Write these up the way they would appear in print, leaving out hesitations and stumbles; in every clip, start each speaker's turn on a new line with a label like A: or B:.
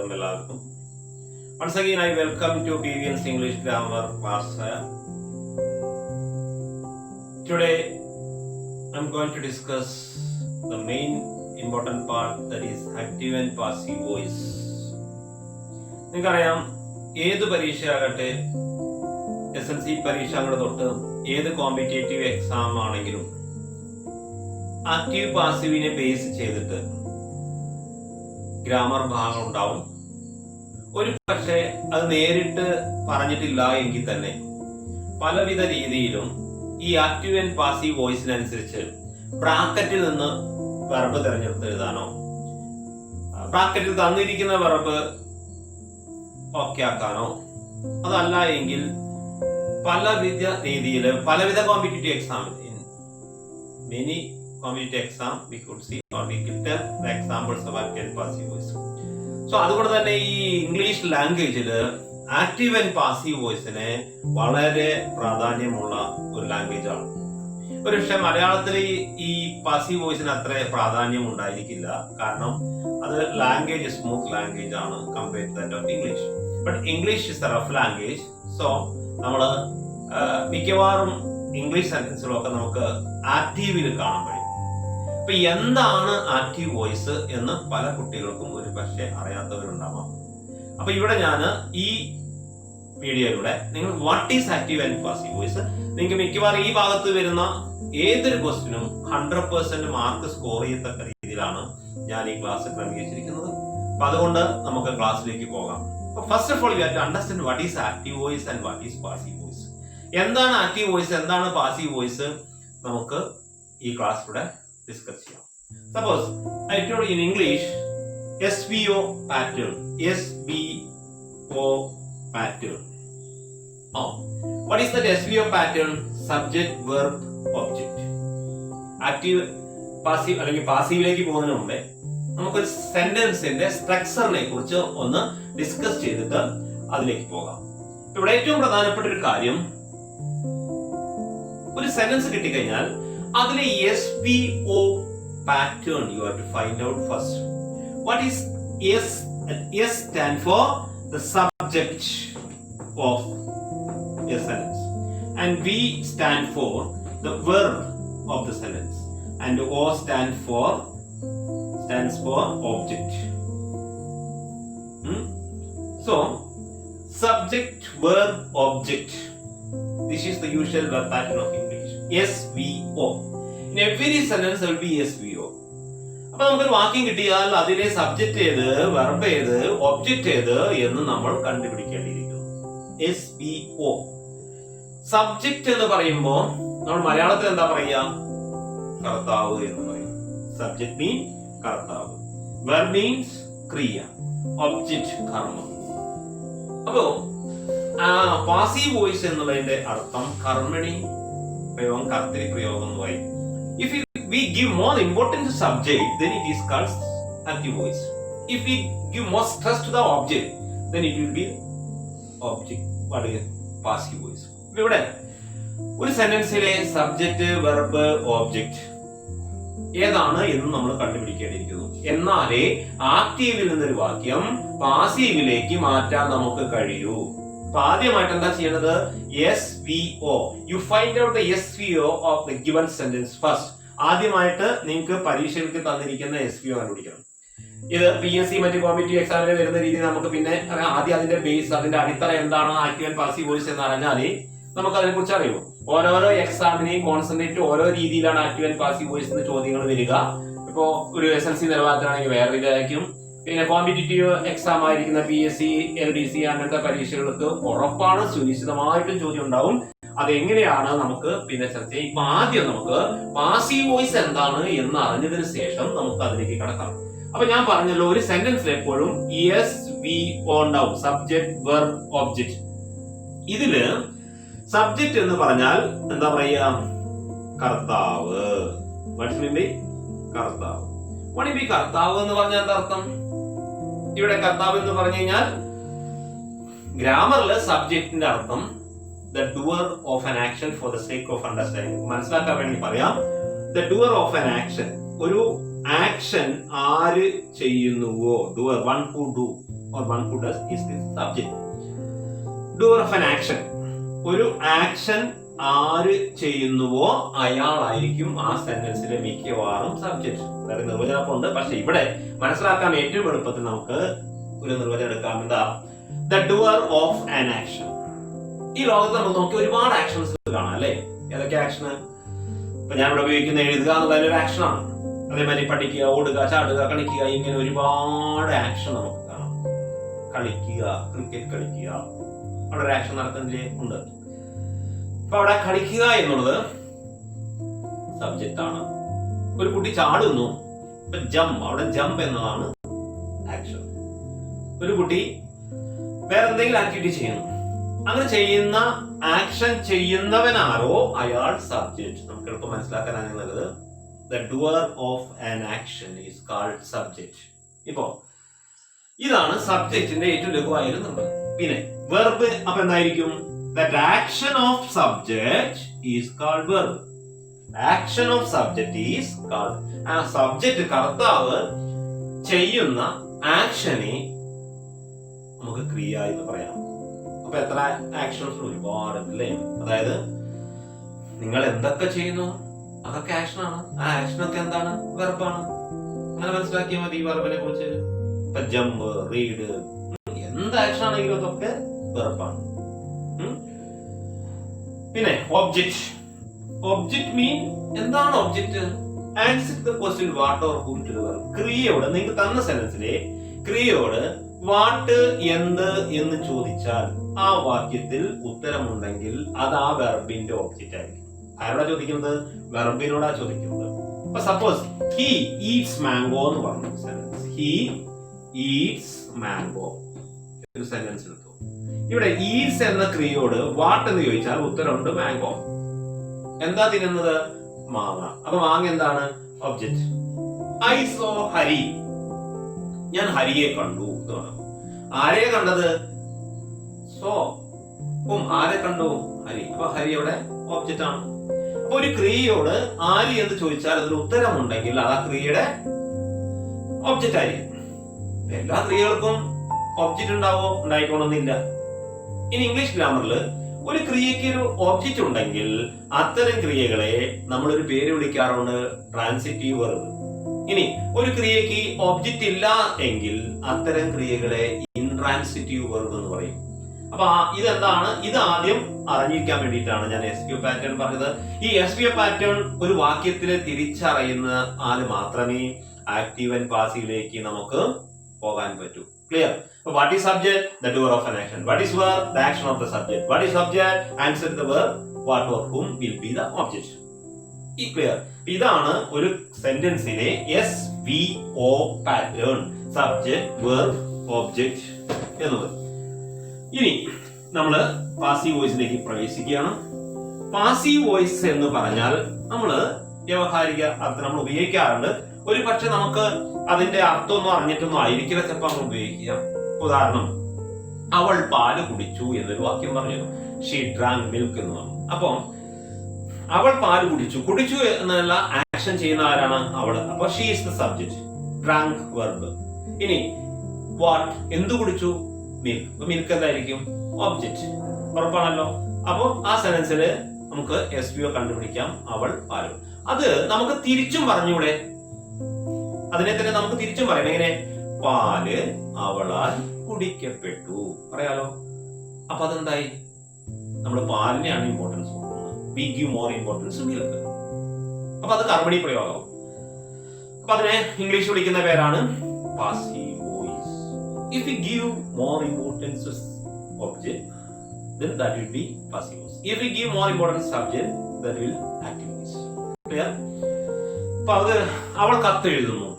A: സ്വാഗതം എല്ലാവർക്കും. Once again I welcome to PVN's English Grammar class. Today I'm going to discuss the main important part, that is active and passive voice. നിങ്ങൾക്കറിയാം, ഏത് പരീക്ഷയാകട്ടെ, SLC പരീക്ഷകൾ തൊട്ട് ഏത് competitive exam ആണെങ്കിലും active പാസീവിനെ base ചെയ്തിട്ട് grammar ഭാഗം ഉണ്ടാവും. ഒരു പക്ഷേ അത് നേരിട്ട് പറഞ്ഞിട്ടില്ല എങ്കിൽ തന്നെ പലവിധ രീതിയിലും ഈ ആക്റ്റീവ് ആൻഡ് പാസീവ് വോയിസിനനുസരിച്ച് ബ്രാക്കറ്റിൽ നിന്ന് വെർബ് തിരഞ്ഞെടുത്ത് എഴുതാനോ, ബ്രാക്കറ്റിൽ തന്നിരിക്കുന്ന വെർബ് ഓക്കെ ആക്കാനോ, അതല്ല എങ്കിൽ പലവിധ രീതിയിൽ പലവിധ competitive exam, many competitive exam we could see or we could tell the examples of active and passive voice. So അതുകൊണ്ട് തന്നെ ഈ ഇംഗ്ലീഷ് ലാംഗ്വേജിൽ ആക്റ്റീവ് ആൻഡ് പാസീവ് വോയിസിന് വളരെ പ്രാധാന്യമുള്ള ഒരു ലാംഗ്വേജ് ആണ്. ഒരു പക്ഷേ മലയാളത്തിൽ ഈ പാസീവ് വോയിസിന് അത്ര പ്രാധാന്യം ഉണ്ടായിരിക്കില്ല, കാരണം അത് ലാംഗ്വേജ് സ്മൂത്ത് ലാംഗ്വേജ് ആണ് compared to that of English. But English is a rough language. So നമ്മൾ മിക്കവാറും ഇംഗ്ലീഷ് സെന്റൻസുകളൊക്കെ നമുക്ക് ആക്റ്റീവിൽ കാണാൻ കഴിയും. അപ്പൊ എന്താണ് ആക്റ്റീവ് വോയിസ് എന്ന് പല കുട്ടികൾക്കും ഒരു പക്ഷേ അറിയാത്തവരുണ്ടാവാം. അപ്പൊ ഇവിടെ ഞാൻ ഈ വീഡിയോയിലൂടെ നിങ്ങൾ what is active and passive voice, നിങ്ങൾക്ക് മിക്കവാറും ഈ ഭാഗത്ത് വരുന്ന ഏതൊരു ക്വസ്റ്റിനും 100% മാർക്ക് സ്കോർ ചെയ്യത്തക്ക രീതിയിലാണ് ഞാൻ ഈ ക്ലാസ് ക്രമീകരിച്ചിരിക്കുന്നത്. അപ്പൊ അതുകൊണ്ട് നമുക്ക് ക്ലാസ്സിലേക്ക് പോകാം. First of all you have to understand what is active voice and what is passive voice. എന്താണ് ആക്റ്റീവ് വോയിസ്, എന്താണ് പാസീവ് വോയിസ്, നമുക്ക് ഈ ക്ലാസ്സിലൂടെ ഡിസ്കസ് ചെയ്യാം. Suppose I told in English SVO pattern, SVO pattern. What is that SVO pattern? Subject, verb, object. Active passive അല്ലെങ്കിൽ പാസീവിലേക്ക് പോകുന്നതിന് മുമ്പേ നമുക്കൊരു സെന്റൻസിന്റെ സ്ട്രക്ചറിനെ കുറിച്ച് ഒന്ന് ഡിസ്കസ് ചെയ്തിട്ട് അതിലേക്ക് പോകാം. ഇവിടെ ഏറ്റവും പ്രധാനപ്പെട്ട ഒരു കാര്യം, ഒരു സെന്റൻസ് കിട്ടിക്കഴിഞ്ഞാൽ അതിലെ SVO pattern you have to find out first. What is S? S stand for the subject of a sentence, and V stand for the verb of the sentence, and O stands for object. So subject, verb, object. This is the usual verb pattern of English. SVO. In every sentence there will be SVO. അപ്പൊ നമുക്കൊരു വാക്യം കിട്ടിയാൽ അതിലെ subject ഏത്, verb ഏത്, object ഏത് എന്ന് നമ്മൾ കണ്ടുപിടിക്കേണ്ടിയിരിക്കുന്നു. SVO. സബ്ജക്ട് എന്ന് പറയുമ്പോൾ നമ്മൾ മലയാളത്തിൽ എന്താ പറയുക? കർത്താവ് എന്ന് പറയും. സബ്ജക്ട് മീൻ കർത്താവ്, വെർബ് മീൻസ് ക്രിയ, ഒബ്ജക്റ്റ് കർമ്മം. അപ്പോ പാസീവ് വോയിസ് എന്നുള്ളതിന്റെ അർത്ഥം കർമ്മണി പ്രയോഗം, കർത്തരി പ്രയോഗം എന്ന് പറയും. If we give more importance to subject, then it is called active voice. If we give more stress to the object, then it will be object, what is passive voice. ഇവിടെ ഒരു സെന്റൻസിലെ subject, verb, object ഏതാണ് എന്ന് നമ്മൾ കണ്ടുപിടിക്കേണ്ടിയിരിക്കുന്നു. എന്നാലേ ആക്റ്റീവിൽ നിന്നൊരു വാക്യം പാസീവിലേക്ക് മാറ്റാൻ നമുക്ക് കഴിയൂ. അപ്പൊ ആദ്യമായിട്ട് എന്താ ചെയ്യുന്നത്? SVO. You find out the SVO of the given sentence first. ആദ്യമായിട്ട് നിങ്ങൾക്ക് പരീക്ഷയ്ക്ക് തന്നിരിക്കുന്ന SVO കണ്ടുപിടിക്കണം. ഇത് PSC മറ്റു കോമ്പറ്റീവ് എക്സാമിന് വരുന്ന രീതി നമുക്ക് പിന്നെ ആദ്യം അതിന്റെ ബേസ്, അതിന്റെ അടിത്തറ എന്താണ് ആക്റ്റീവ് ആൻഡ് പാസീവ് വോയിസ് എന്ന് അറിഞ്ഞാലേ നമുക്ക് അതിനെ കുറിച്ച് അറിയുമോ. ഓരോരോ എക്സാമിനെയും കോൺസെൻട്രേറ്റ് ഓരോ രീതിയിലാണ് ആക്റ്റീവ് ആൻഡ് പാസീവ് വോയിസ് എന്ന് ചോദ്യങ്ങൾ വരിക. ഇപ്പോ ഒരു SLC നിലവാരത്തിലാണെങ്കിൽ വേറെ രീതിയായിരിക്കും. പിന്നെ കോമ്പറ്റേറ്റീവ് എക്സാം ആയിരിക്കുന്ന PSC, LDC അങ്ങനത്തെ പരീക്ഷകൾക്ക് ഉറപ്പാണ് സുനിശ്ചിതമായിട്ടും ചോദ്യം ഉണ്ടാവും. അതെങ്ങനെയാണ് നമുക്ക് പിന്നെ ചർച്ച ചെയ്യാം. ഇപ്പൊ ആദ്യം നമുക്ക് പാസീവ് വോയിസ് എന്താണ് എന്ന് അറിഞ്ഞതിന് ശേഷം നമുക്ക് അതിലേക്ക് കടക്കാം. അപ്പൊ ഞാൻ പറഞ്ഞല്ലോ, ഒരു സെന്റൻസിൽ എപ്പോഴും SVO ഉണ്ടാവും, സബ്ജക്ട്, വെർബ്, ഒബ്ജക്റ്റ്. ഇതില് സബ്ജക്ട് എന്ന് പറഞ്ഞാൽ എന്താ പറയുക? കർത്താവ്. കർത്താവ്. കർത്താവ് എന്ന് പറഞ്ഞാൽ എന്താ അർത്ഥം? ഇവിടെ കർത്താവ് എന്ന് പറഞ്ഞു കഴിഞ്ഞാൽ ഗ്രാമറിലെ സബ്ജക്റ്റിന്റെ അർത്ഥം the doer of an action for the sake of understanding. മനസ്സിലാക്കാൻ വേണ്ടി പറയാം, the doer of an action. ഒരു ആക്ഷൻ ആര് ചെയ്യുന്നുവോ, doer, one who do or one who does is the subject. Doer of an action. ഒരു action ആര് ചെയ്യുന്നുവോ അയാളായിരിക്കും ആ സെന്റൻസിലെ മിക്കവാറും subject. വേറെ നിർവചനമുണ്ട്, പക്ഷെ ഇവിടെ മനസ്സിലാക്കാൻ ഏറ്റവും എളുപ്പത്തിൽ നമുക്ക് ഒരു നിർവചനം എടുക്കാം. എന്താ? The doer of an action. ഈ ലോകത്ത് നമ്മൾ നോക്കി ഒരുപാട് ആക്ഷൻസ് കാണാം അല്ലെ? ഏതൊക്കെ ആക്ഷന്? ഇപ്പൊ ഞാൻ ഇവിടെ ഉപയോഗിക്കുന്ന എഴുതുക എന്നുള്ളതിൽ ഒരു ആക്ഷനാണ്. അതേമാതിരി പഠിക്കുക, ഓടുക, ചാടുക, കളിക്കുക, ഇങ്ങനെ ഒരുപാട് ആക്ഷൻ നമുക്ക് കാണാം. കളിക്കുക, ക്രിക്കറ്റ് കളിക്കുക, അവിടെ ഒരു ആക്ഷൻ നടത്തുന്നതിൽ ഉണ്ട്. അപ്പൊ അവിടെ കളിക്കുക എന്നുള്ളത് സബ്ജക്റ്റ് ആണ്. ഒരു കുട്ടി ചാടുന്നു, ജംപ്, അവിടെ ജംപ് എന്നതാണ് ആക്ഷൻ. ഒരു കുട്ടി വേറെ എന്തെങ്കിലും ആക്ടിവിറ്റി ചെയ്യുന്നു, അങ്ങനെ ചെയ്യുന്ന ആക്ഷൻ ചെയ്യുന്നവനാരോ അയാൾ സബ്ജക്റ്റ്. നമുക്ക് എളുപ്പം മനസ്സിലാക്കാനാണ് നല്ലത്. The doer of an action is called subject. ഇപ്പോ ഇതാണ് സബ്ജക്റ്റിന്റെ ഏറ്റവും ലഘുവായ നിർവചനം. പിന്നെ വെർബ് അപ്പൊ എന്തായിരിക്കും? That action of subject is called verb. Action of subject is called. ആ സബ്ജക്റ്റ് കർത്താവ് ചെയ്യുന്ന ആക്ഷനെ നമുക്ക് ക്രിയ എന്ന് പറയാം. അപ്പൊ എത്ര ആക്ഷൻസ്? ഒരുപാട് അല്ലേ? അതായത് നിങ്ങൾ എന്തൊക്കെ ചെയ്യുന്നു അതൊക്കെ ആക്ഷനാണ്. ആ ആക്ഷനൊക്കെ എന്താണ്? വെർബാണ്. അങ്ങനെ മനസ്സിലാക്കിയാൽ മതി ഈ വെർബിനെ കുറിച്ച്. ഇപ്പൊ ജമ്പ്, റീഡ്, എന്ത് ആക്ഷൻ ആണെങ്കിലും അതൊക്കെ വെർബാണ്. പിന്നെ ഒബ്ജക്റ്റ്. ഒബ്ജക്റ്റ് മീൻ എന്താണ് object? Answer the question what or whom to the verb. ക്രിയയോട്, നിങ്ങൾക്ക് തന്ന സെന്റൻസിലെ ക്രിയയോട് വാട്ട്, എന്ത് എന്ന് ചോദിച്ചാൽ ആ വാക്യത്തിൽ ഉത്തരമുണ്ടെങ്കിൽ അത് ആ വെർബിന്റെ ഒബ്ജക്റ്റ് ആയിരിക്കും. ആരോടാ ചോദിക്കുന്നത്? വെർബിനോടാ ചോദിക്കുന്നത്. ഇപ്പൊ സപ്പോസ് ഹി ഈറ്റ്സ് മാംഗോ എന്ന് പറഞ്ഞു സെന്റൻസ്. ഹി ഈറ്റ്സ് മാംഗോ ഒരു സെന്റൻസ് എടുത്തു. ഇവിടെ ഈറ്റ്സ് എന്ന ക്രിയയോട് വാട്ട് എന്ന് ചോദിച്ചാൽ ഉത്തരമുണ്ട് മാംഗോ. എന്താ തിന്നുന്നത്? മാങ്ങ. അപ്പൊ മാങ്ങ എന്താണ്? ഒബ്ജക്റ്റ്. ഐ സോ ഹരി, ഞാൻ ഹരിയെ കണ്ടു എന്ന് പറഞ്ഞു. ആരെയെ കണ്ടത്? സോ. ആരെ കണ്ടു? ഹരി. അപ്പൊ ഹരി അവിടെ ഒബ്ജക്റ്റ് ആണ്. അപ്പൊ ഒരു ക്രിയയോട് ആര് എന്ന് ചോദിച്ചാൽ അതിന് ഉത്തരമുണ്ടെങ്കിൽ അത് ആ ക്രിയയുടെ ഒബ്ജക്റ്റ് ആയിരിക്കും. എല്ലാ ക്രിയകൾക്കും ഒബ്ജക്റ്റ് ഉണ്ടാവോ? ഉണ്ടായിക്കോണമെന്നില്ല. ഇനി ഇംഗ്ലീഷ് ഗ്രാമറിൽ ഒരു ക്രിയയ്ക്ക് ഒരു ഒബ്ജക്റ്റ് ഉണ്ടെങ്കിൽ അത്തരം ക്രിയകളെ നമ്മളൊരു പേര് വിളിക്കാറുണ്ട്, ട്രാൻസിറ്റീവ് വെർബ്. ഇനി ഒരു ക്രിയയ്ക്ക് ഒബ്ജക്റ്റ് ഇല്ല എങ്കിൽ അത്തരം ക്രിയകളെ ഇൻട്രാൻസിറ്റീവ് വെർബ് എന്ന് പറയും. അപ്പൊ ഇതെന്താണ്? ഇത് ആദ്യം അറിഞ്ഞിരിക്കാൻ വേണ്ടിയിട്ടാണ് ഞാൻ SVO പാറ്റേൺ പറഞ്ഞത്. ഈ SVO പാറ്റേൺ ഒരു വാക്യത്തിലെ തിരിച്ചറിയുന്ന ആള് മാത്രമേ ആക്റ്റീവ് ആൻഡ് പാസീവിലേക്ക് നമുക്ക് പോകാൻ പറ്റൂ. Clear? What is subject? The doer of an action. What is verb? The action of the subject. What is object? Answer the verb. What or whom will be the object. ഈ clear? ഇതാണ് ഒരു സെന്റൻസിലെ SVO pattern. Subject, verb, object എന്നത്. ഇനി നമ്മള് passive വോയിസിലേക്ക് പ്രവേശിക്കുകയാണ്. Passive voice എന്ന് പറഞ്ഞാൽ നമ്മള് വ്യവഹാരിക അർത്ഥം നമ്മൾ ഉപയോഗിക്കാറുണ്ട്. ഒരു പക്ഷെ നമുക്ക് അതിന്റെ അർത്ഥമൊന്നും അറിഞ്ഞിട്ടൊന്നും ആയിരിക്കില്ല ചിലപ്പോൾ നമ്മൾ ഉപയോഗിക്കുക. ഉദാഹരണം, അവൾ പാല് കുടിച്ചു എന്നൊരു വാക്യം പറഞ്ഞു. ഷീ ഡ്രാങ്ക് മിൽക്ക് എന്ന് പറഞ്ഞു. അപ്പൊ അവൾ പാല് കുടിച്ചു. കുടിച്ചു എന്നുള്ള ആക്ഷൻ ചെയ്യുന്ന ആരാണ്? അവള്. അപ്പൊ she is the subject. Drank verb. ഇനി വാട്ട്, എന്ത് കുടിച്ചു? മിൽക്ക്. മിൽക്ക് എന്തായിരിക്കും? ഒബ്ജക്റ്റ്. ഉറപ്പാണല്ലോ. അപ്പൊ ആ സെന്റൻസില് നമുക്ക് SVO കണ്ടുപിടിക്കാം. അവൾ പാല്. അത് നമുക്ക് തിരിച്ചും പറഞ്ഞൂടെ? അതിനെ തന്നെ നമുക്ക് തിരിച്ചും പറയാം. എങ്ങനെ? പാല് അവളാൽ കുടിക്കപ്പെട്ടു പറയാലോ. അപ്പൊ അതെന്തായി? നമ്മൾ പാലിനെയാണ് ഇമ്പോർട്ടൻസ് കൊടുക്കുന്നത്. We give more importance milk. അപ്പൊ അത് കർമ്മണി പ്രയോഗം. അപ്പൊ അതിനെ ഇംഗ്ലീഷ് വിളിക്കുന്ന പേരാണ് passive voice. If we give more importance to object, then that will be passive voice. If we give more importance to subject, that will active voice. Clear? അപ്പൊ അത് അവൾ കത്ത് എഴുതുന്നു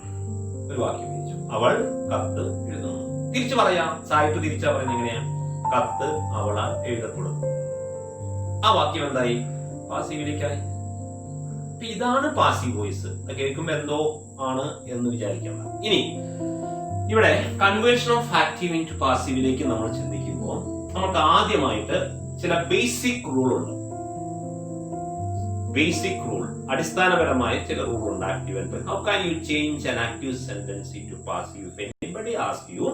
A: ഒരു വാക്യം വെച്ചു. അവൾ കത്ത് എഴുതുന്നു. തിരിച്ചു പറയാം. സായിട്ട് തിരിച്ചാ പറയുന്നത് എങ്ങനെയാ? കത്ത് അവളാൽ എഴുതപ്പെടുന്നു. ആ വാക്യം എന്തായി? പാസീവിലേക്കായി. ഇതാണ് പാസീവ് വോയിസ്. കേൾക്കുമ്പോ എന്തോ ആണ് എന്ന് വിചാരിക്കണ്ട. ഇനി ഇവിടെ conversion of active into പാസീവിലേക്ക് നമ്മൾ ചിന്തിക്കുമ്പോൾ നമുക്ക് ആദ്യമായിട്ട് ചില ബേസിക് റൂൾ ഉണ്ട്. ബേസിക് റൂൾ, അടിസ്ഥാനപരമായ ചില റൂൾ ഉണ്ട് active and. How can you change an active sentence into passive? If anybody asks you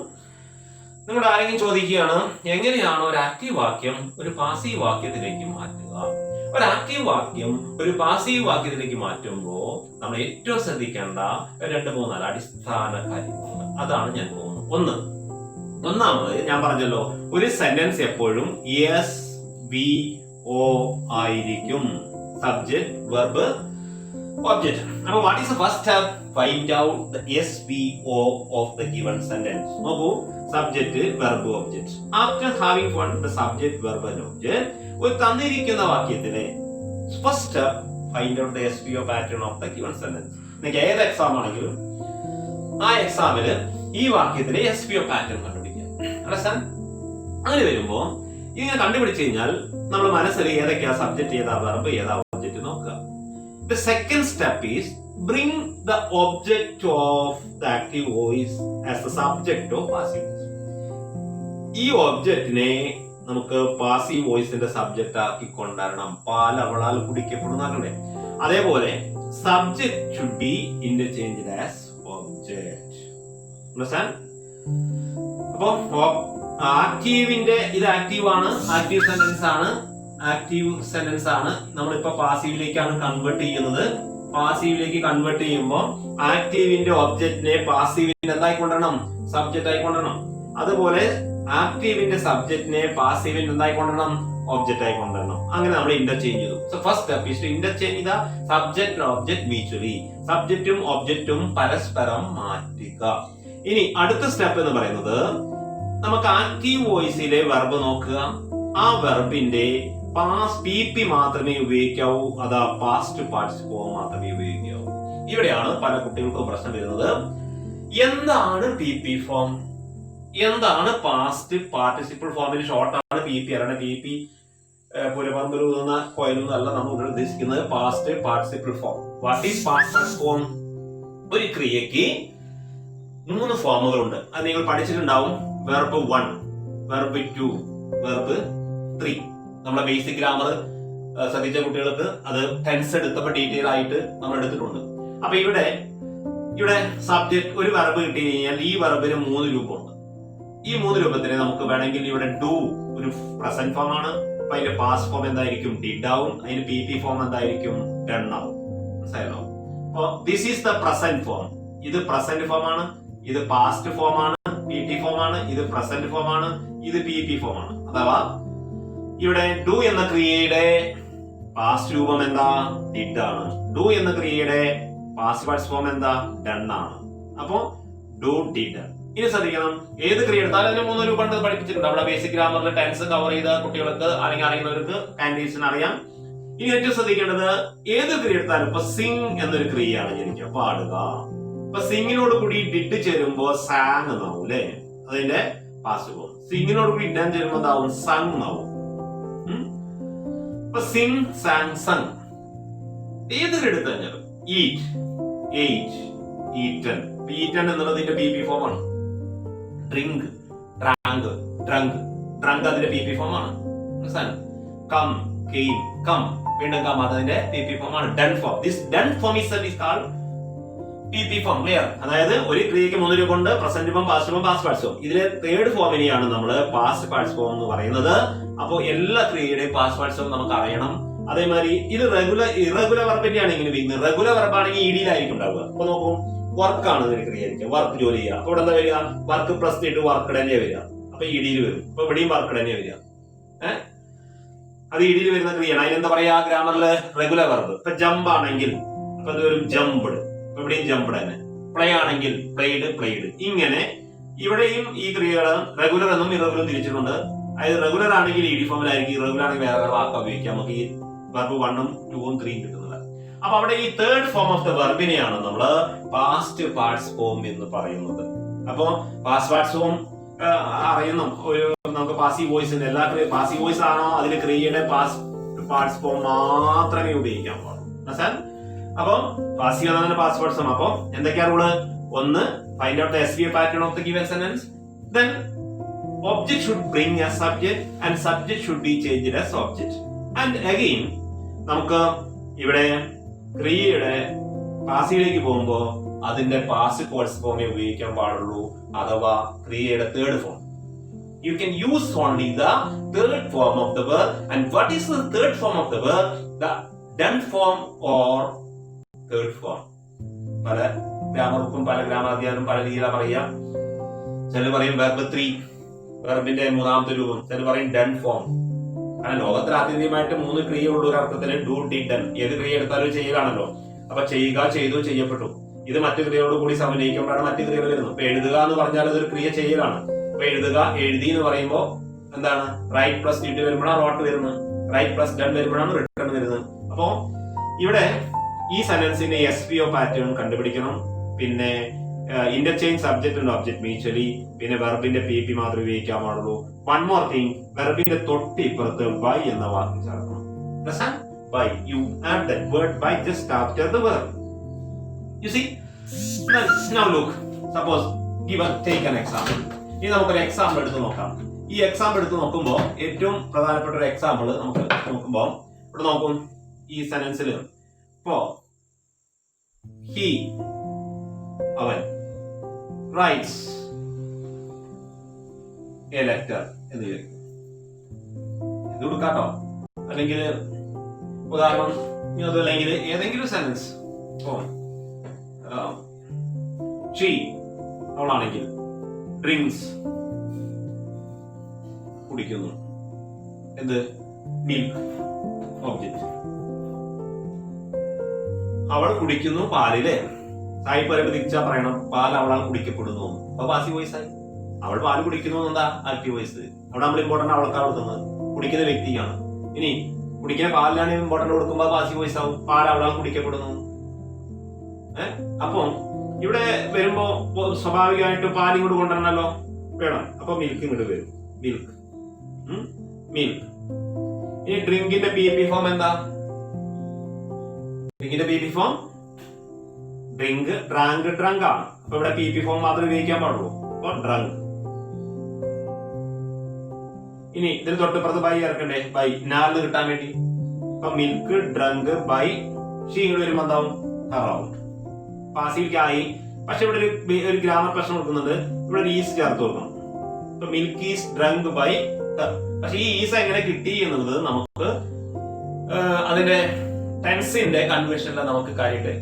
A: നിങ്ങളുടെ ആരെങ്കിലും ചോദിക്കുകയാണ്, എങ്ങനെയാണ് ഒരു ആക്റ്റീവ് വാക്യം ഒരു പാസീവ് വാക്യത്തിലേക്ക് മാറ്റുക? ഒരു ആക്റ്റീവ് വാക്യം ഒരു പാസീവ് വാക്യത്തിലേക്ക് മാറ്റുമ്പോൾ നമ്മൾ ഏറ്റവും ശ്രദ്ധിക്കേണ്ട 2-3 അടിസ്ഥാന കാര്യങ്ങളുണ്ട്. അതാണ് ഞാൻ പോകുന്നത്. ഒന്നാമത് ഞാൻ പറഞ്ഞല്ലോ, ഒരു സെന്റൻസ് എപ്പോഴും SVO ആയിരിക്കും. Subject, verb, object. അപ്പൊ what is the first step? Find out the SVO of the given sentence. നോക്കൂ, subject, verb, object. After having found the subject, verb and object, ഒരു തന്നിരിക്കുന്ന വാക്യത്തിന് first step find out the SVO pattern of the given sentence. നിങ്ങൾക്ക് ഏത് exam ആണെങ്കിലും ആ എക്സാമില് ഈ വാക്യത്തിലെ SVO പാറ്റേൺ കണ്ടുപിടിക്കുക. അണ്ടർസ്റ്റാൻഡ്? അങ്ങനെ വരുമ്പോ ഇങ്ങനെ കണ്ടുപിടിച്ചു കഴിഞ്ഞാൽ നമ്മൾ മനസ്സിൽ ഏതൊക്കെയാ സബ്ജക്ട്, ഏതാ വെർബ്, ഏതാ ഒബ്ജക്റ്റ് നോക്കുക. The second step is bring the object of the active voice as the subject of passive voice. ഈ ഒബ്ജക്റ്റിനെ നമുക്ക് പാസീവ് വോയിസിന്റെ സബ്ജക്റ്റ് ആക്കി കൊണ്ടുവരണം. പാൽ അവളാൽ കുടിക്കപ്പെടുന്നല്ലേ, അതേപോലെ subject should be interchanged as object. Understand? അപ്പോ ആക്റ്റീവിന്റെ ഇത് ആക്റ്റീവ് ആണ്, ആക്റ്റീവ് സെന്റൻസ് ആണ്. നമ്മളിപ്പോ പാസീവിലേക്കാണ് കൺവേർട്ട് ചെയ്യുന്നത്. പാസീവിലേക്ക് കൺവേർട്ട് ചെയ്യുമ്പോൾ ആക്റ്റീവിന്റെ ഒബ്ജക്റ്റിനെ പാസീവിന്റെ എന്തായിക്കൊണ്ടണം? സബ്ജക്റ്റ് ആയിക്കൊണ്ടണം. അതുപോലെ ആക്റ്റീവിന്റെ സബ്ജക്റ്റിനെ പാസീവിന്റെ എന്തായിക്കൊണ്ടണം? ഒബ്ജക്റ്റ് ആയിക്കൊണ്ടണം. അങ്ങനെ നമ്മൾ ഇന്റർചേഞ്ച് ചെയ്തു. So first step is to interchange the subject object mutually. സബ്ജക്റ്റും ഒബ്ജക്റ്റും പരസ്പരം മാറ്റുക. ഇനി അടുത്ത സ്റ്റെപ്പ് എന്ന് പറയുന്നത്, നമുക്ക് ആക്റ്റീവ് വോയിസിലെ വെർബ് നോക്കുക. ആ വെർബിന്റെ PP മാത്രമേ ഉപയോഗിക്കാവൂ, അതാ പാസ്റ്റ് പാർട്ടിസിപ്പിൾ മാത്രമേ ഉപയോഗിക്കാവൂ. ഇവിടെയാണ് പല കുട്ടികൾക്കും പ്രശ്നം വരുന്നത്. എന്താണ് PP ഫോം? എന്താണ് പാസ്റ്റ് പാർട്ടിസിപ്പിൾ ഫോമിന് ഷോർട്ടാണ് PP. അല്ലാണ്ട് PP പുരപറമ്പൊരുന്ന കോയിലൊന്നും അല്ല നമ്മൾ ഇവിടെ ഉദ്ദേശിക്കുന്നത്. Past participle form. What is past form? ഒരു ക്രിയക്ക് 3 ഫോമുകളുണ്ട്. അത് നിങ്ങൾ പഠിച്ചിട്ടുണ്ടാവും. Verb 1, verb 2, verb 3. നമ്മുടെ ബേസിക് ഗ്രാമർ ശ്രദ്ധിച്ച കുട്ടികൾക്ക് അത് ടെൻസ് എടുത്തപ്പോൾ ഡീറ്റെയിൽ ആയിട്ട് നമ്മൾ എടുത്തിട്ടുണ്ട്. അപ്പൊ ഇവിടെ സബ്ജക്ട് ഒരു വെർബ് കിട്ടി കഴിഞ്ഞാൽ ഈ വെർബിന് 3 രൂപമുണ്ട്. ഈ 3 രൂപത്തിനെ നമുക്ക് വേണമെങ്കിൽ ഇവിടെ ഡു ഒരു പ്രസന്റ് ഫോം ആണ്. അപ്പൊ അതിന്റെ പാസ്റ്റ് ഫോം എന്തായിരിക്കും? ഡിഡ് ആവും. അതിന്റെ PP ഫോം എന്തായിരിക്കും? ഡൺ ആവും. മനസ്സിലായല്ലോ? അപ്പൊ this is the present form. ഇത് പ്രസന്റ് ഫോം ആണ്, ഇത് പാസ്റ്റ് ഫോം ആണ്, PT ഫോം ആണ്, ഇത് പ്രസന്റ് ഫോം ആണ്, ഇത് PP ഫോം ആണ്. അഥവാ ഇവിടെ ഡു എന്ന ക്രിയയുടെ പാസ്റ്റ് രൂപം എന്താ? ഡിഡ് ആണ്. ഡു എന്ന ക്രിയയുടെ പാസ്റ്റ് പാർട്സ് ഫോം എന്താ? ഡൺ ആണ്. അപ്പോ ഡു, ഡിഡ്. ഇനി ശ്രദ്ധിക്കണം, ഏത് ക്രിയ എടുത്താലും അതിന് 3 രൂപം പഠിപ്പിച്ചിട്ടുണ്ട്. അവിടെ ബേസിക് ഗ്രാമറിൽ ടെൻസ് കവർ ചെയ്ത കുട്ടികൾക്ക് അല്ലെങ്കിൽ അറിയുന്നവർക്ക് കാൻഡിഡേറ്റ്സിന് അറിയാം. ഇനി ഏറ്റവും ശ്രദ്ധിക്കേണ്ടത്, ഏത് ക്രിയ എടുത്താലും ഇപ്പൊ സിംഗ് എന്നൊരു ക്രിയയാണ് ശരിക്കും പാടുക. ഇപ്പൊ സിംഗിനോട് കൂടി ഡിഡ് ചേരുമ്പോ സാങ് എന്നാവും അല്ലെ, അതിന്റെ പാസ്റ്റ് ഫോം. സിംഗിനോട് കൂടി ഡൺ ചേരുമ്പോ എന്താവും? സങ് എന്നാവും. Sing, sang, sung. ഏത് എടുത്തു കഴിഞ്ഞാലും ഈറ്റ്, എയ്റ്റ്, ഈറ്റൻ. ഈറ്റൻ എന്നുള്ളത് ഇതിന്റെ PP ഫോം ആണ്. ഡ്രിങ്ക്, ഡ്രാങ്ക്, ഡ്രങ്ക്, ഡ്രങ്ക് അതിന്റെ PP ഫോം ആണ്. കം, കെയിം, കം, വീണ്ടും കം, അതിന്റെ PP ഫോം ആണ്. Done form. This done form is called PP form. Clear? അതായത് ഒരു ക്രിയക്ക് 3 രൂപ കൊണ്ട്: present form, past form, past parts form. ഇതിലെ തേർഡ് ഫോമിനെയാണ് നമ്മൾ പാസ്റ്റ് പാർട്സ് ഫോം എന്ന് പറയുന്നത്. അപ്പോൾ എല്ലാ ക്രിയയുടെയും പാസ്റ്റ് പാർട്സ് ഫോം നമുക്ക് അറിയണം. അതേമാതിരി ഇത് ഇറഗുലർ വെർബിന്റെ ആണെങ്കിൽ റെഗുലർ വെർബ് ആണെങ്കിൽ ED-യിലായിരിക്കും ഉണ്ടാവുക. അപ്പൊ നോക്കൂ, വർക്ക് ആണ് ഇതിന് ക്രിയ, വർക്ക് ജോലി ചെയ്യുക. അപ്പൊ ഇവിടെ എന്താ വരിക? വർക്ക് പ്ലസ് ചെയ്തിട്ട് വർക്ക് തന്നെ വരിക. അപ്പൊ ED-യിൽ വരും. അപ്പൊ ഇവിടെയും വർക്ക് തന്നെ വരിക. അത് ED-യിൽ വരുന്ന ക്രിയയാണ്. അതിനെന്താ പറയാ ഗ്രാമറില്? Regular verb. ഇപ്പൊ ജമ്പ് ആണെങ്കിൽ അപ്പൊ ഇത് വരും ജംപ്ഡ്. ഇവിടെയും ജംപ്ഡ് തന്നെ. പ്ലേ ആണെങ്കിൽ പ്ലേഡ്, പ്ലേഡ്. ഇങ്ങനെ ഇവിടെയും ഈ ക്രിയകൾ റെഗുലർ എന്നും ഇറഗുലറും തിരിച്ചിട്ടുണ്ട്. അതായത് റെഗുലർ ആണെങ്കിൽ ED ഫോമിലായിരിക്കും, ഇറഗുലർ ആണെങ്കിൽ വേറെ വാക്ക് ഉപയോഗിക്കാം. നമുക്ക് ഈ വെർബ് 1, 2, 3 കിട്ടുന്നത്. അപ്പൊ അവിടെ ഈ തേർഡ് ഫോം ഓഫ് ദ വെർബിനെയാണ് നമ്മൾ പാസ്റ്റ് പാർട്സ് ഫോം എന്ന് പറയുന്നത്. അപ്പൊ പാസ്റ്റ് പാർട്സ് ഫോം അറിയുന്നു. ഒരു നമുക്ക് പാസീവ് വോയിസിന്റെ എല്ലാ പാസീവ് വോയിസ് ആണോ അതിൽ ക്രിയയുടെ പാസ്റ്റ് പാർട്സ് ഫോം മാത്രമേ ഉപയോഗിക്കാൻ പാടുള്ളൂ. അപ്പൊ പാസീവ് എന്നാണ് പാസ്റ്റ് പാർട്സ് ഫോം. അപ്പൊ എന്തൊക്കെയാ rule? 1, find out the SVO pattern of the given sentence. Then object should bring a subject and subject should be changed as object. And again നമുക്ക് ഇവിടെ ക്രിയയുടെ പാസീവിലേക്ക് പോകുമ്പോ അതിന്റെ പാസ്റ്റ് പാർട്സ് ഫോമേ ഉപയോഗിക്കാൻ പാടുള്ളൂ, അഥവാ ക്രിയയുടെ third form. you can use only the third form of the verb. And what is the third form of the verb? The done form or third form. പല ഗ്രാമർക്കും പല ഗ്രാമാധ്യാപനം പല രീതിയിലാണ് പറയാ. ചിലർ പറയും verb 3, വെർബിന്റെ മൂന്നാമത്തെ രൂപം. ചിലർ പറയും done form. കാരണം ലോകത്തിൽ ആദ്യമായിട്ട് 3 ക്രിയയുള്ള ഒരു അർത്ഥത്തില് ഡു ഡിഡ് ഡൺ. ഏത് ക്രിയ എടുത്താലും ചെയ്യലാണല്ലോ. അപ്പൊ ചെയ്യുക, ചെയ്തു, ചെയ്യപ്പെട്ടു. ഇത് മറ്റു ക്രിയയോട് കൂടി സമന്വയിക്കുമ്പോഴാണ് മറ്റു ക്രിയകൾ വരുന്നത്. ഇപ്പൊ എഴുതുക എന്ന് പറഞ്ഞാൽ അതൊരു ക്രിയ ചെയ്യലാണ്. അപ്പൊ എഴുതുക, എഴുതി എന്ന് പറയുമ്പോ എന്താണ്? റൈറ്റ് പ്ലസ് ഡിഡ് വരുമ്പോഴാണ് റോട്ട് വരുന്നത്. റൈറ്റ് പ്ലസ് ഡൺ വരുമ്പോഴാണ് റിട്ടേൺ വരുന്നത്. അപ്പോ ഇവിടെ ഈ സെന്റൻസിന്റെ SVO പാറ്റേൺ കണ്ടുപിടിക്കണം. പിന്നെ interchange subject and object mutually. പിന്നെ വെർബിന്റെ PP മാത്രമേ ഉപയോഗിക്കാൻ പാടുള്ളൂ. വൺ മോർ തിങ്, വെർബിന്റെ തൊട്ടിപ്പുറത്ത് ബൈ എന്ന വാക്ക് ചേർക്കണം. By. You add that word by just after the verb. You see? Now look. Suppose take an example. ഇനി നമുക്കൊരു എക്സാമ്പിൾ എടുത്ത് നോക്കാം. ഈ എക്സാമ്പിൾ എടുത്ത് നോക്കുമ്പോൾ ഏറ്റവും പ്രധാനപ്പെട്ട ഒരു എക്സാമ്പിൾ നമുക്ക് നോക്കുമ്പോൾ ഇവിടെ നോക്കും. ഈ സെന്റൻസിൽ ഇപ്പോ he അവൻ writes a letter എന്ന് വിചാരിക്കും. ഇത് കൊടുക്കാട്ടോ. അല്ലെങ്കിൽ ഉദാഹരണം അതല്ലെങ്കിൽ ഏതെങ്കിലും സെന്റൻസ് ഷീ അവളാണെങ്കിൽ ഡ്രിങ്ക്സ് കുടിക്കുന്നു. എന്ത്? Milk object. അവൾ കുടിക്കുന്നു പാലില്. സായി പോലെ തിരിച്ചാ പറയണം പാൽ അവളാൽ കുടിക്കപ്പെടുന്നു. അപ്പൊ പാസീവ് വോയിസ് ആയി. അവൾ പാല് കുടിക്കുന്നു എന്താ? Active voice. അവിടെ നമ്മൾ ഇമ്പോർട്ടന്റ് അവൾക്കാണ് കൊടുക്കുന്നത്, കുടിക്കുന്ന വ്യക്തിയാണ്. ഇനി കുടിക്കുന്ന പാലിലാണ് ഇമ്പോർട്ടന്റ് കൊടുക്കുമ്പോ പാസീവ് വോയിസ് ആവും. പാൽ അവളാൽ കുടിക്കപ്പെടുന്നു. അപ്പം ഇവിടെ വരുമ്പോ സ്വാഭാവികമായിട്ട് പാൽ ഇങ്ങോട്ട് കൊണ്ടുവരണല്ലോ, വേണം. അപ്പൊ മിൽക്ക് ഇങ്ങോട്ട് വരും. Milk milk. ഇനി ഡ്രിങ്കിന്റെ PP ഫോം എന്താ? ഡ്രിങ്കിന്റെ PP form drink, drank, drunk ആണ്. അപ്പൊ ഇവിടെ PP ഫോം മാത്രമേ ഉപയോഗിക്കാൻ പാടുള്ളൂ. അപ്പൊ ഡ്രങ്ക്. ഇനി ഇതിന് തൊട്ടിപ്പുറത്ത് ബൈ ചേർക്കണ്ടേ? ബൈ നാല് കിട്ടാൻ വേണ്ടി. അപ്പൊ മിൽക്ക്, ഡ്രങ്ക്, ബൈ. ഷീ ഇങ്ങോട്ട് വരുമ്പോ എന്താവും? ഹറാവും. പാസീവിക്കായി. പക്ഷെ ഇവിടെ ഒരു ഗ്രാമർ പ്രശ്നം കൊടുക്കുന്നുണ്ട്. ഇവിടെ ഒരു ഈസ് ചേർത്ത് കൊടുക്കണം. അപ്പൊ milk is drunk by her. പക്ഷെ ഈ ഈസ് എങ്ങനെ കിട്ടി എന്നുള്ളത് നമുക്ക് അതിന്റെ ടെൻസിന്റെ കൺവേർഷനിൽ നമുക്ക് കാര്യമായിട്ട്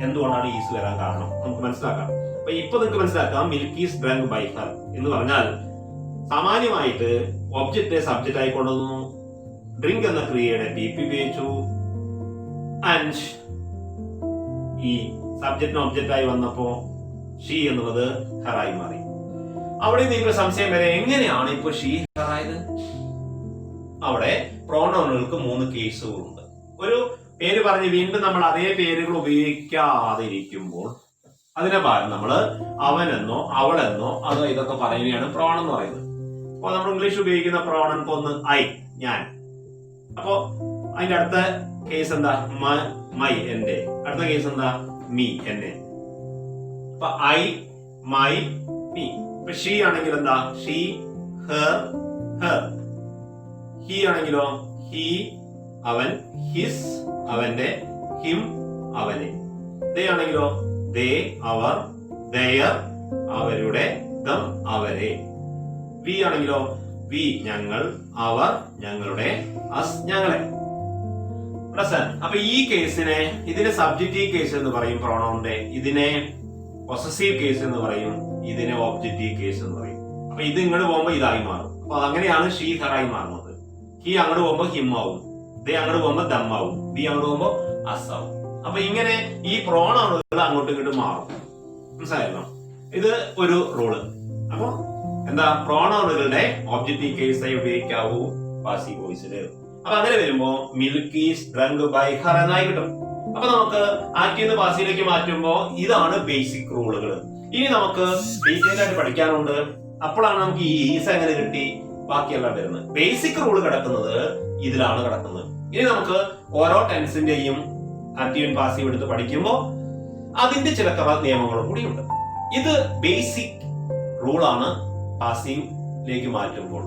A: എന്തുകൊണ്ടാണ് ഈസ് വരാൻ കാരണം നമുക്ക് മനസ്സിലാക്കാം. അപ്പൊ ഇപ്പൊ നിങ്ങൾക്ക് മനസ്സിലാക്കാം milk is drunk by her എന്ന് പറഞ്ഞാൽ സാമാന്യമായിട്ട് ഒബ്ജക്റ്റ് സബ്ജക്റ്റ് ആയി കൊണ്ടുവന്നു. ഡ്രിങ്ക് എന്ന ക്രിയയുടെ PP ഉപയോഗിച്ചു. ആൻഡ് ഈ സബ്ജക്റ്റിന് ഒബ്ജക്റ്റ് ആയി വന്നപ്പോ ഷീ എന്നുള്ളത് ഹറായി മാറി. അവിടെ നിങ്ങൾക്ക് സംശയം വരെ എങ്ങനെയാണ് ഇപ്പൊ ഷീ ഹറായത്? അവിടെ പ്രോണൗണുകൾക്ക് 3 കേസുകളുണ്ട്. ഒരു പേര് പറഞ്ഞ് വീണ്ടും നമ്മൾ അതേ പേരുകൾ ഉപയോഗിക്കാതെ ഇരിക്കുമ്പോൾ അതിനെ പകരം നമ്മൾ അവനെന്നോ അവളെന്നോ അതോ ഇതൊക്കെ പറയുകയാണ് പ്രോണൻ എന്ന് പറയുന്നത്. അപ്പൊ നമ്മൾ ഇംഗ്ലീഷ് ഉപയോഗിക്കുന്ന പ്രോണൻ ഇപ്പൊ ഒന്ന് ഐ, ഞാൻ. അപ്പൊ അതിന്റെ അടുത്ത കേസ് എന്താ? മൈ, എന്റെ. അടുത്ത കേസ് എന്താ? മീ, എന്നെ. അപ്പൊ ഐ, മൈ, മീ. ഇപ്പൊ ഷീ ആണെങ്കിൽ എന്താ? She, her, her. ഹി ആണെങ്കിലോ? ഹി, അവൻ, ഹിസ്, അവന്റെ, ഹിം, അവനെ. ദേ ആണെങ്കിലോ? ദേ, അവർ, ദയർ, അവരുടെ, ദം, അവരെ. വി ആണെങ്കിലോ? വി, ഞങ്ങൾ, അവർ, ഞങ്ങളുടെ, അസ്, ഞങ്ങളെ. അപ്പൊ ഈ കേസിനെ ഇതിനെ സബ്ജക്റ്റീവ് കേസ് എന്ന് പറയും പ്രോണൗണിന്റെ, ഇതിനെ പൊസസീവ് കേസ് എന്ന് പറയും, ഇതിനെ ഒബ്ജക്റ്റീവ് കേസ് എന്ന് പറയും. അപ്പൊ ഇത് ഇങ്ങോട്ട് പോകുമ്പോ ഇതായി മാറും. അപ്പൊ അങ്ങനെയാണ് ഷീ ഹറായി മാറുന്നത്. ഹി അങ്ങോട്ട് പോകുമ്പോ ഹിം ആവും, ദേ അങ്ങോട്ട് പോകുമ്പോ ദം ആവും, ബി അങ്ങോട്ട് പോകുമ്പോ അസ് ആവും. അപ്പൊ ഇങ്ങനെ ഈ പ്രോണൗണുകൾ അങ്ങോട്ടും ഇങ്ങോട്ടും മാറും. മനസ്സിലായല്ലോ? ഇത് ഒരു റൂള്. അപ്പൊ എന്താ? പ്രോണൗണുകളുടെ ഒബ്ജക്റ്റീവ് കേസായി ഉപയോഗിക്കാവൂ പാസീവ് വോയിസില്. അപ്പൊ അങ്ങനെ വരുമ്പോ milk is drunk by her എന്നായി കിട്ടും. അപ്പൊ നമുക്ക് ആക്റ്റീവ് പാസീവിലേക്ക് മാറ്റുമ്പോ ഇതാണ് ബേസിക് റൂളുകൾ. ഇനി നമുക്ക് ഡീറ്റെയിൽ ആയിട്ട് പഠിക്കാനുണ്ട്. അപ്പോഴാണ് നമുക്ക് ഈ ഈസ് എങ്ങനെ കിട്ടി ബാക്കിയെല്ലാം വരുന്നത്. ബേസിക് റൂൾ കിടക്കുന്നത് ഇതിലാണ് കിടക്കുന്നത്. ഇനി നമുക്ക് ഓരോ ടെൻസിന്റെയും ആക്റ്റീവ് പാസീവ് എടുത്ത് പഠിക്കുമ്പോ അതിന്റെ ചില നിയമങ്ങളും കൂടിയുണ്ട്. ഇത് ബേസിക് റൂളാണ് പാസീവിലേക്ക് മാറ്റുമ്പോൾ.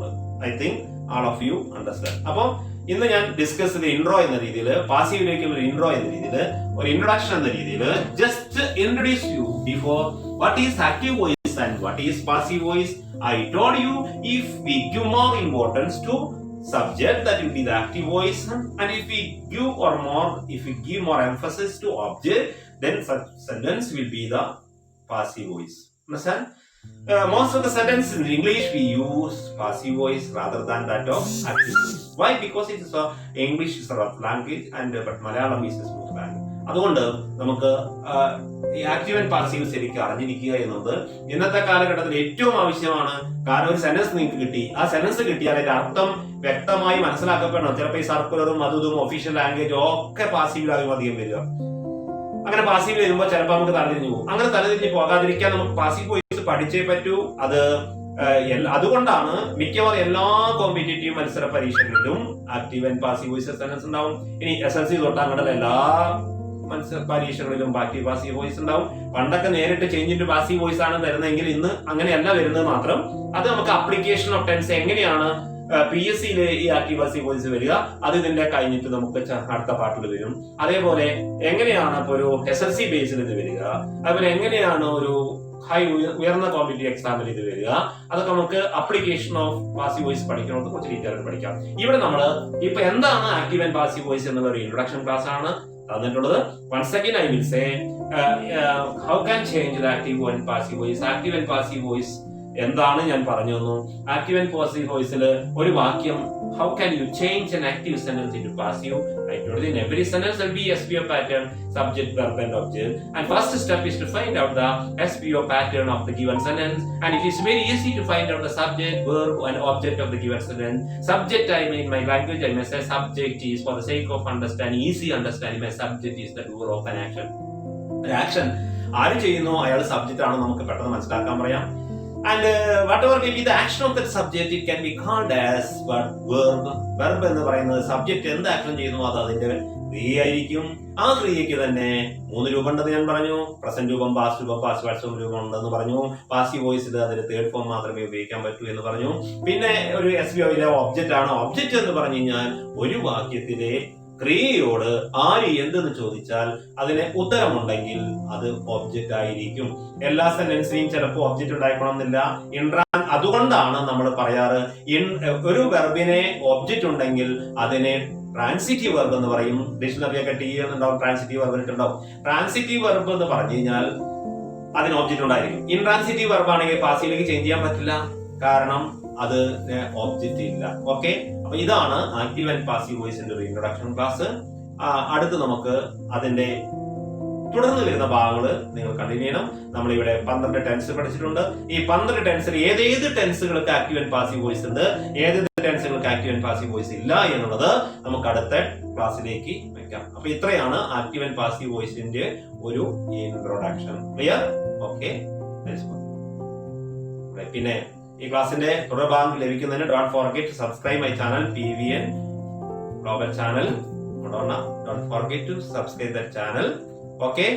A: I think all of you understand. അപ്പൊ ഇന്ന് ഞാൻ ഡിസ്കസ് ചെയ്ത ഇൻട്രോ എന്ന രീതിയിൽ, പാസീവിലേക്കുള്ള ഒരു ഇൻട്രോ എന്ന രീതിയിൽ, ഒരു ഇൻട്രൊഡക്ഷൻ എന്ന രീതിയിൽ just introduce you before what is active voice and what is passive voice I told you if we give more importance to subject, that will be the active voice, and if we give more emphasis to object, then such sentence will be the passive voice. Understand? Most of the sentences in English we use passive voice rather than that of active voice. Why? Because it is English is a rough language but Malayalam is a smooth language. അതുകൊണ്ട് നമുക്ക് ഈ active and passive ശരിക്കും അറിഞ്ഞിരിക്കുക എന്നത് ഇന്നത്തെ കാലഘട്ടത്തിൽ ഏറ്റവും ആവശ്യമാണ്. കാരണം ഒരു സെന്റൻസ് നിങ്ങൾക്ക് കിട്ടി, ആ സെന്റൻസ് കിട്ടിയാൽ അതിന്റെ അർത്ഥം വ്യക്തമായി മനസ്സിലാക്കപ്പെടണം. ചിലപ്പോൾ ഈ സർക്കുലറും അതും ഒഫീഷ്യൽ ലാംഗ്വേജും ഒക്കെ പാസീവിലാകും അധികം വരിക. അങ്ങനെ പാസീവ് വരുമ്പോൾ ചിലപ്പോൾ നമുക്ക് തലതിരിഞ്ഞു പോകും. അങ്ങനെ തലതിരിഞ്ഞ് പോകാതിരിക്കാൻ നമുക്ക് പാസീവ് വോയിസ് പഠിച്ചേ പറ്റൂ. അതുകൊണ്ടാണ് മിക്കവാറും എല്ലാ കോമ്പറ്റേറ്റീവ് മത്സര പരീക്ഷകളിലും active and passive voice sentence ഉണ്ടാവും. ഇനി SLC തൊട്ടങ്ങോട്ടുള്ള എല്ലാ പരീക്ഷകളിലും ആക്റ്റീവ് പാസീവ് വോയിസ് ഉണ്ടാവും. പണ്ടൊക്കെ നേരിട്ട് ചേഞ്ച് ഇൻടു പാസീവ് വോയിസ് ആണ് തരുന്നതെങ്കിൽ ഇന്ന് അങ്ങനെയല്ല വരുന്നത്. മാത്രം അത് നമുക്ക് അപ്ലിക്കേഷൻ ഓഫ് ടെൻസ് എങ്ങനെയാണ് PSC ഈ ആക്റ്റീവ് പാസീവ് വോയിസ് വരിക, അത് ഇതിന്റെ കഴിഞ്ഞിട്ട് നമുക്ക് അടുത്ത പാർട്ടിൽ വരും. അതേപോലെ എങ്ങനെയാണ് ഇപ്പൊ ഒരു SLC ബേസിൽ ഇത് വരിക, അതുപോലെ എങ്ങനെയാണ് ഒരു ഉയർന്ന കോമ്പറ്റീവ് എക്സാമിൽ ഇത് വരിക, അതൊക്കെ നമുക്ക് അപ്ലിക്കേഷൻ ഓഫ് പാസീവ് വോയിസ് പഠിക്കണമെന്ന് കുറച്ച് ഡീറ്റെയിൽ ആയിട്ട് പഠിക്കാം. ഇവിടെ നമ്മൾ ഇപ്പൊ എന്താണ് ആക്റ്റീവ് ആൻഡ് പാസീവ് വോയിസ് എന്നുള്ള ഒരു ഇൻട്രൊഡക്ഷൻ ക്ലാസ് ആണ് തന്നിട്ടുള്ളത്. once again I will say how can change the active and passive voice. Active and passive voice എന്താണ് ഞാൻ പറഞ്ഞു തന്നു. ആക്റ്റീവ് ആൻഡ് പാസീവ് വോയിസിൽ ഒരു വാക്യം how can you change an active sentence into passive? I told you in every sentence there will be SVO pattern, subject, verb and object, and first step is to find out the SVO pattern of the given sentence, and it is very easy to find out the subject, verb and object of the given sentence. Subject, I mean in my language I may say subject is for the sake of understanding, easy understanding, my subject is the doer of an action. An action ആര് ചെയ്യുന്നു അയാൾ subject ആണ്, നമുക്ക് പെട്ടെന്ന് മനസ്സിലാക്കാൻ പറയാം. And whatever may be the action of that subject, it can be called as verb. Verb എന്ന് പറയുന്നത് സബ്ജക്റ്റ് എന്ത് ആക്ഷൻ ചെയ്യുന്നു അത് അതിന്റെ ക്രിയയായിരിക്കും. ആ ക്രിയയ്ക്ക് തന്നെ 3 രൂപം ഉണ്ടെന്ന് ഞാൻ പറഞ്ഞു. പ്രസന്റ് രൂപം, പാസ്റ്റ് രൂപം, പാസ്റ്റ് പാർട്ടിസിപ്പൽ രൂപം ഉണ്ടെന്ന് പറഞ്ഞു. പാസീവ് വോയിസിൽ അതിന്റെ തേർഡ് ഫോം മാത്രമേ ഉപയോഗിക്കാൻ പറ്റൂ എന്ന് പറഞ്ഞു. പിന്നെ ഒരു SVOയിലെ ഒബ്ജക്റ്റ് ആണ്. ഒബ്ജക്റ്റ് എന്ന് പറഞ്ഞു കഴിഞ്ഞാൽ ഒരു വാക്യത്തിലെ ക്രിയയോട് ആര് എന്തെന്ന് ചോദിച്ചാൽ അതിന് ഉത്തരമുണ്ടെങ്കിൽ അത് ഒബ്ജക്റ്റ് ആയിരിക്കും. എല്ലാ സെന്റൻസിനും ചിലപ്പോൾ ഒബ്ജക്റ്റ് ഉണ്ടായിക്കണമെന്നില്ല. അതുകൊണ്ടാണ് നമ്മൾ പറയാറ് ഒരു വെർബിനെ ഒബ്ജക്റ്റ് ഉണ്ടെങ്കിൽ അതിനെ ട്രാൻസിറ്റീവ് വെർബ് എന്ന് പറയും. ഡിക്ഷണറിയൊക്കെ ഉണ്ടാവും, ട്രാൻസിറ്റീവ് വെർബ് ഉണ്ടാവും. ട്രാൻസിറ്റീവ് വെർബ് എന്ന് പറഞ്ഞു കഴിഞ്ഞാൽ അതിന് ഒബ്ജക്റ്റ് ഉണ്ടായിരിക്കും. ഇൻട്രാൻസിറ്റീവ് വെർബ് ആണെങ്കിൽ പാസീവിലേക്ക് ചേഞ്ച് ചെയ്യാൻ പറ്റില്ല, കാരണം അത് ഒബ്ജക്റ്റ് ഇല്ല. ഓക്കെ, അപ്പൊ ഇതാണ് ആക്റ്റീവ് ആൻഡ് പാസീവ് വോയിസിന്റെ ഒരു ഇൻട്രൊഡക്ഷൻ ക്ലാസ്. അടുത്ത് നമുക്ക് അതിന്റെ തുടർന്ന് വരുന്ന ഭാഗങ്ങൾ നിങ്ങൾ കണ്ടിന്യൂ ചെയ്യണം. നമ്മളിവിടെ 12 ടെൻസ് പഠിച്ചിട്ടുണ്ട്. ഈ 12 ടെൻസിൽ ഏതേത് ടെൻസുകൾക്ക് ആക്റ്റീവ് ആൻഡ് പാസീവ് വോയിസ് ഉണ്ട്, ഏതേത് ടെൻസുകൾക്ക് ആക്റ്റീവ് ആൻഡ് പാസീവ് വോയിസ് ഇല്ല എന്നുള്ളത് നമുക്ക് അടുത്ത ക്ലാസ്സിലേക്ക് വെക്കാം. അപ്പൊ ഇത്രയാണ് ആക്റ്റീവ് ആൻഡ് പാസീവ് വോയിസിന്റെ ഒരു ഇൻട്രൊഡക്ഷൻ. ക്ലിയർ? ഓക്കെ, പിന്നെ ഈ ക്ലാസിന്റെ തുടർഭാഗം ലഭിക്കുന്നതിന് don't forget to subscribe my channel PVN Global Channel. Don't forget to subscribe that channel. Okay.